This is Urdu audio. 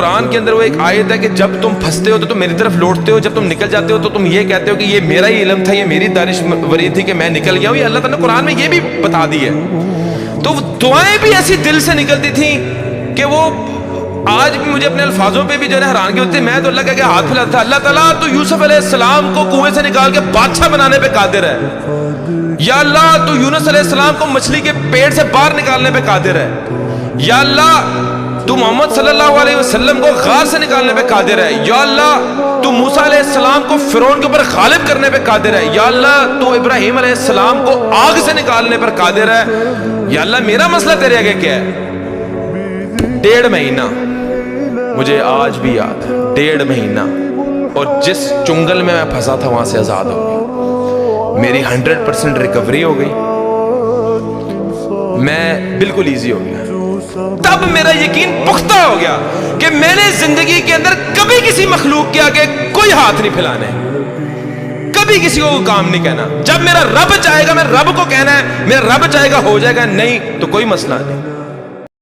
قرآن کے اندر وہ ایک آیت ہے کہ جب تم پھنستے ہو تو تم میری طرف لوٹتے ہو، جب تم نکل جاتے ہو تو تم یہ کہتے ہو کہ یہ میرا ہی علم تھا، یہ میری دانشوری تھی کہ میں نکل گیا ہوں. یہ اللہ تعالیٰ نے قرآن میں یہ بھی بتا دی ہے. تو دعائیں بھی ایسی دل سے نکلتی تھیں کہ وہ آج بھی مجھے اپنے الفاظوں پہ بھی جو ہے حیرانگی ہوتی ہے. میں تو اللہ کے ہاتھ پھیلاتا تھا، اللہ تعالیٰ تو یوسف علیہ السلام کو کنویں سے نکال کے بادشاہ بنانے پہ قادر ہے. یا اللہ تو یونس علیہ السلام کو مچھلی کے پیٹ سے باہر نکالنے پہ قادر ہے. یا اللہ تو محمد صلی اللہ علیہ وسلم کو غار سے نکالنے پہ قادر ہے. یا اللہ تو موسیٰ علیہ السلام کو فرعون کے اوپر غالب کرنے پہ قادر ہے. یا اللہ تو ابراہیم علیہ السلام کو آگ سے نکالنے پر قادر ہے. یا اللہ میرا مسئلہ تیرے آگے کیا ہے؟ 1.5 مہینہ مجھے آج بھی یاد ہے، 1.5 مہینہ، اور جس چنگل میں پھنسا تھا وہاں سے آزاد ہو گئی. میری 100% ریکوری ہو گئی، میں بالکل ایزی ہو گیا. تب میرا یقین پختہ ہو گیا کہ میں نے زندگی کے اندر کبھی کسی مخلوق کے آگے کوئی ہاتھ نہیں پھیلانے، کبھی کسی کو کام نہیں کہنا. جب میرا رب چاہے گا میں رب کو کہنا ہے، میرا رب چاہے گا ہو جائے گا، نہیں تو کوئی مسئلہ نہیں.